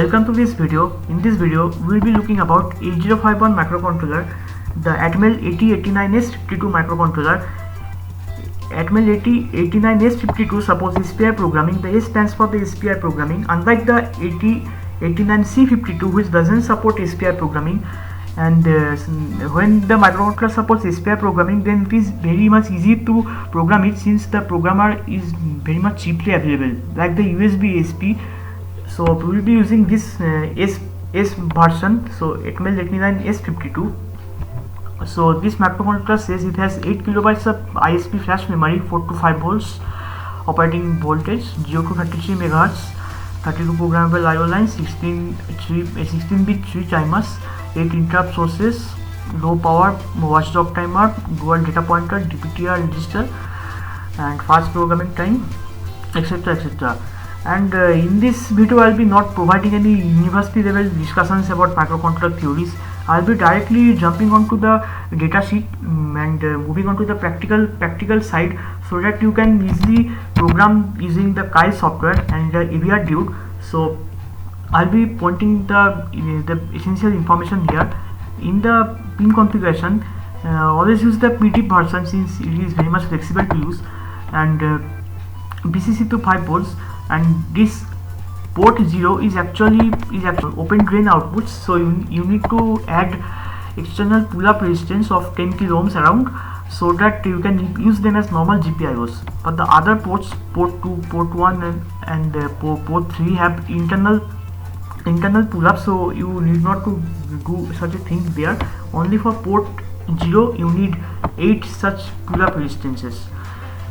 Welcome to this video. In this video, we will be looking about 8051 microcontroller, the Atmel AT89S52 microcontroller. Atmel AT89S52 supports SPI programming. The S stands for the SPI programming. Unlike the AT89C52, which doesn't support SPI programming, and when the microcontroller supports SPI programming, then it is very much easy to program it, since the programmer is very much cheaply available, like the USB SP. So we will be using this S version, so Atmel AT89S52. So this microcontroller says it has 8 kilobytes of ISP flash memory, 4 to 5 volts operating voltage, 0 to 33 megahertz, 32 programmable I/O lines, 16-bit 3 timers, 8 interrupt sources, low power watchdog timer, dual data pointer, DPTR register, and fast programming time, etc, etc. And in this video I will be not providing any university level discussions about microcontroller theories. I will be directly jumping onto the datasheet and moving on to the practical side, so that you can easily program using the Kai software and the AVR Dude. So I'll be pointing the essential information here. In the pin configuration, always use the PT version, since it is very much flexible to use, and VCC to 5 volts. And this port 0 is actually open drain outputs, so you need to add external pull-up resistance of 10 kilo ohms around, so that you can use them as normal GPIOs. But the other ports, port 2, port 1 and port 3 have internal pull-ups, so you need not to do such a thing there. Only for port 0 you need 8 such pull-up resistances.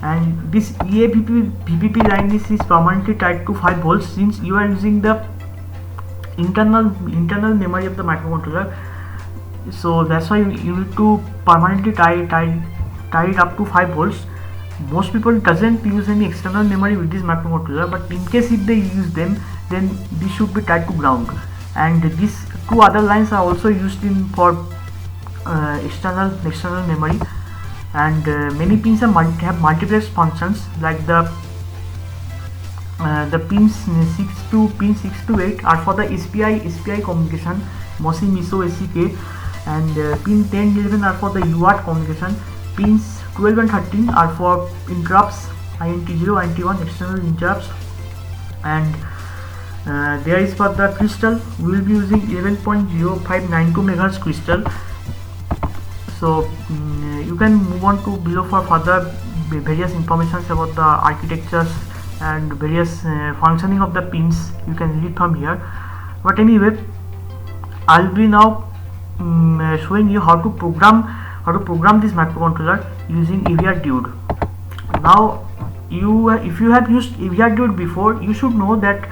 And this EA VPP line is permanently tied to 5 volts, since you are using the internal memory of the microcontroller. So that's why you need to permanently tie it up to 5 volts. Most people doesn't use any external memory with this microcontroller, but in case if they use them, then this should be tied to ground. And these two other lines are also used for external memory. And many pins have multiplex functions, like the pins 6 to 8 are for the SPI communication, MOSI, MISO, SCK, and pin 10 11 are for the UART communication. Pins 12 and 13 are for interrupts, INT0, INT1 external interrupts. And there is for the crystal, we will be using 11.0592 MHz crystal. So you can move on to below for further various informations about the architectures and various functioning of the pins. You can read from here. But anyway, I'll be now showing you how to program this microcontroller using AVR Dude. Now if you have used AVR Dude before, you should know that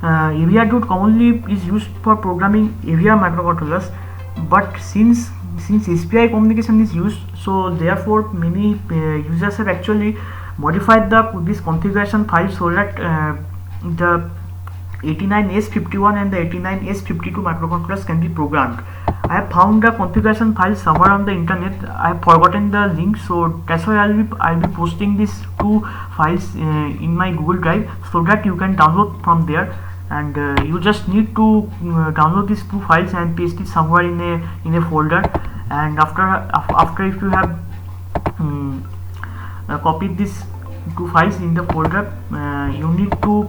AVR Dude commonly is used for programming AVR microcontrollers. But since SPI communication is used, so therefore many users have actually modified this configuration file, so that the 89S51 and the 89S52 microcontrollers can be programmed. I have found the configuration file somewhere on the internet. I have forgotten the link, so that's why I'll be posting these two files in my Google Drive, so that you can download from there. And you just need to download these two files and paste it somewhere in a folder. And after if you have copied these two files in the folder, you need to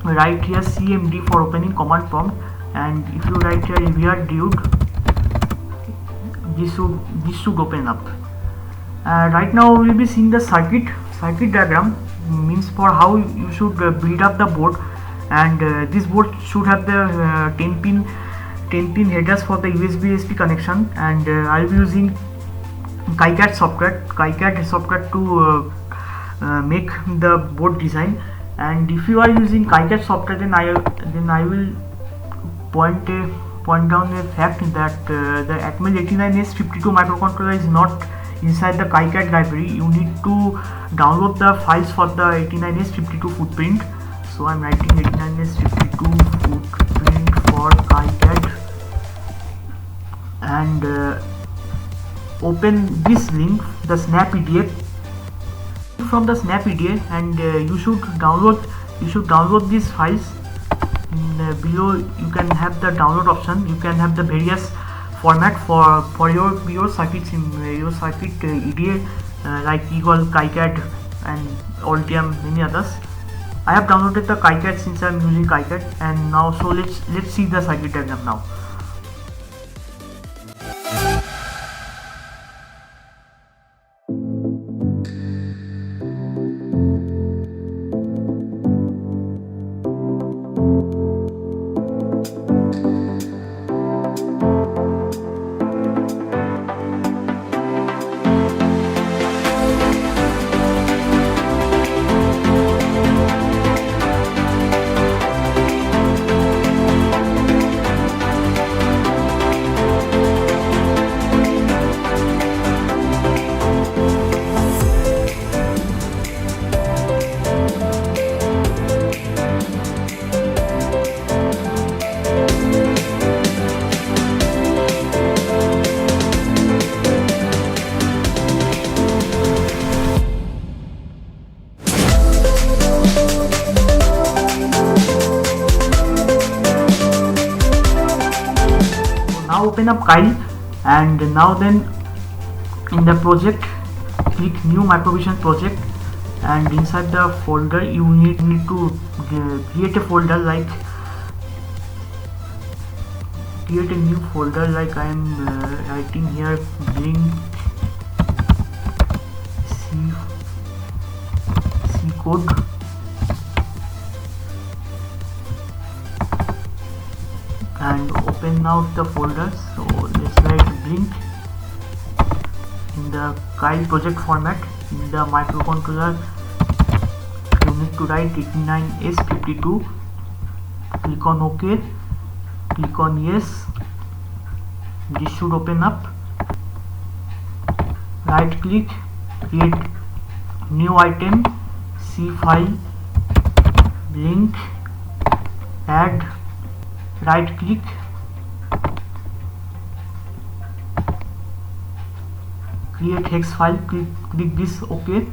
write here CMD for opening command prompt. And if you write here AVR Dude, this should open up. Right now we will be seeing the circuit diagram, means for how you should build up the board. And this board should have the 10 pin headers for the USB SP connection. And I'll be using KiCad software to make the board design. And if you are using KiCad software, then I will point down a fact that the Atmel AT89S52 microcontroller is not inside the KiCad library. You need to download the files for the 89S52 footprint. So I'm writing 89S52 footprint for KiCad, and open this link, the snap EDA. From the snap EDA, and you should download these files. below you can have the download option. You can have the various format for your circuits in your circuit EDA like Eagle, KiCad and Altium, many others. I have downloaded the KiCad since I am using KiCad, and now so let's see the circuit diagram now. Now open up Kyle, and now then in the project click new Microvision project, and inside the folder you need to create a folder, like create a new folder, like I am writing here Blink C code, and open now the folder. So let's write Blink in the Kyle project format. In the microcontroller you need to write 89S52, click on OK, click on yes. This should open up. Right click, create new item, C file, Blink, add, right click, create hex file, click this OK,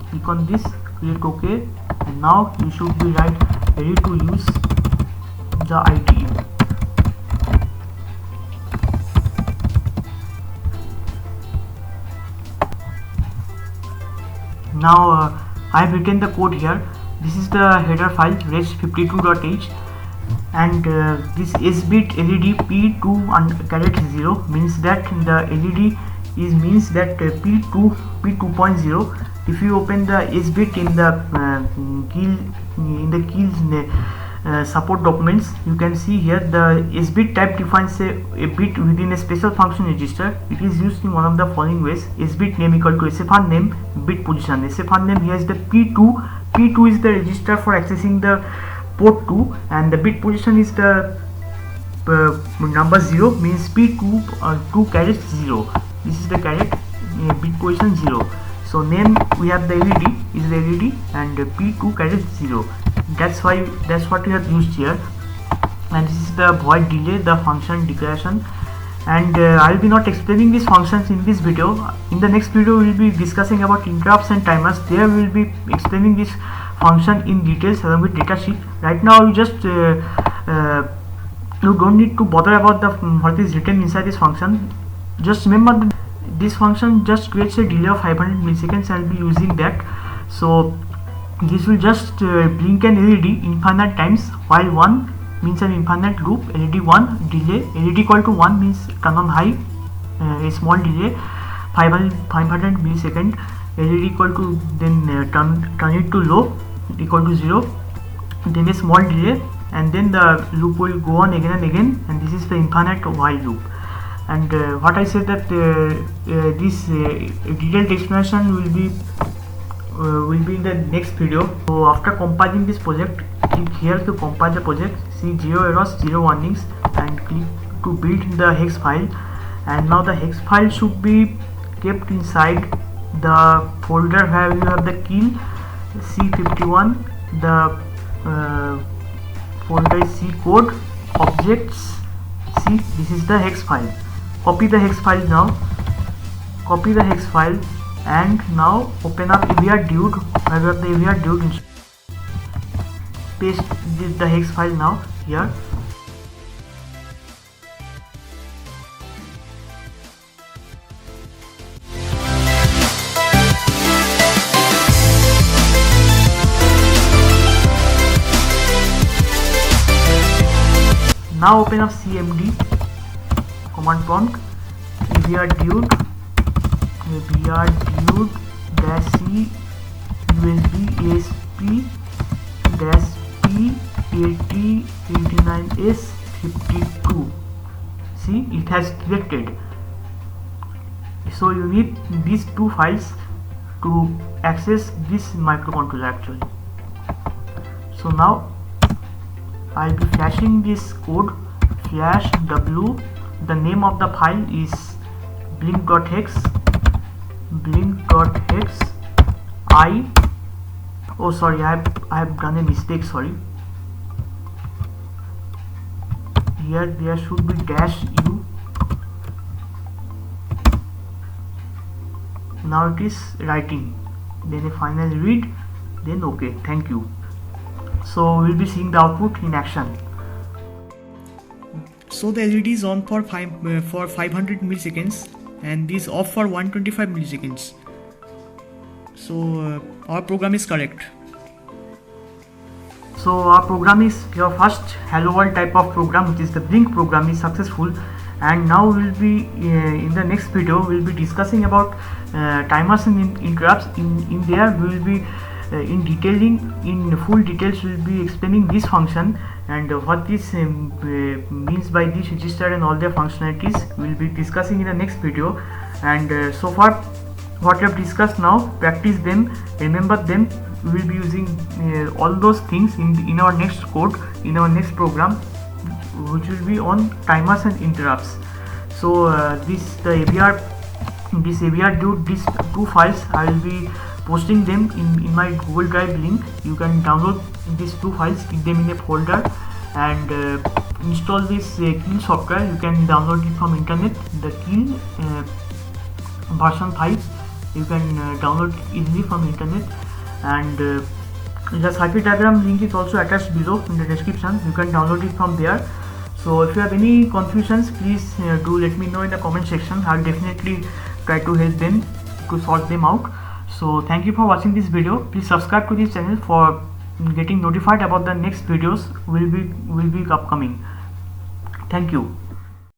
click on this, click OK, and now you should be ready to use the IDE. Now I have written the code here. This is the header file res52.h, and this S-bit LED P2 caret 0 means that the LED means that P2.0. If you open the S-bit in the Keil support documents, you can see here the S-bit type defines a bit within a special function register. It is used in one of the following ways: S-bit name equal to SFR name, bit position. SFR name here is the P2. P2 is the register for accessing the port 2, and the bit position is the number 0, means P2 2 caret 0. This is the caret bit position 0. So name we have the LED is the LED, and P2 caret 0. That's what we have used here. And this is the void delay, the function declaration. And I will be not explaining these functions in this video. In the next video we will be discussing about interrupts and timers. There we will be explaining this function in details along with datasheet. Right now you just you don't need to bother about the what is written inside this function. Just remember that this function just creates a delay of 500 milliseconds. I will be using that. So this will just blink an LED infinite times, while 1 means an infinite loop. LED 1 delay, LED equal to 1 means turn on high, a small delay 500 millisecond. LED equal to then turn it to low equal to 0, then a small delay, and then the loop will go on again and again, and this is the infinite while loop. And what I said that this detailed explanation will be in the next video. So after compiling this project, click here to compile the project, see 0 errors, 0 warnings, and click to build the hex file. And now the hex file should be kept inside the folder where you have the Keil C51. The folder is C code objects. See, this is the hex file. Copy the hex file now. Copy the hex file, and now open up AVR-Dude. Where the AVR-Dude, paste the hex file now. here. Now open up cmd command prompt, abr-dude dash c usb asp dash p 8089s52. See, it has detected. So you need these two files to access this microcontroller actually. So now I'll be flashing this code, flash w. The name of the file is blink.hex. Oh sorry, I have done a mistake, sorry. Here there should be dash u. Now it is writing, then a final read, then okay, thank you. So we'll be seeing the output in action. So the LED is on for 500 milliseconds and this off for 125 milliseconds. So our program is correct. So our program is, your first hello world type of program, which is the blink program, is successful. And now we'll be in the next video we'll be discussing about timers and interrupts. In there we will be in full details we'll be explaining this function and what this means by this register and all their functionalities. We'll be discussing in the next video. And so far what we have discussed now, practice them, remember them. We will be using all those things in our next code, in our next program, which will be on timers and interrupts. So these two files I will be posting them in my Google Drive link. You can download these two files, keep them in a folder, and install this Kill software. You can download it from internet, the Kill version 5. You can download it easily from internet, and the circuit diagram link is also attached below in the description. You can download it from there. So if you have any confusions, please do let me know in the comment section. I'll definitely try to help them to sort them out. So thank you for watching this video. Please subscribe to this channel for getting notified about the next videos will be upcoming. Thank you.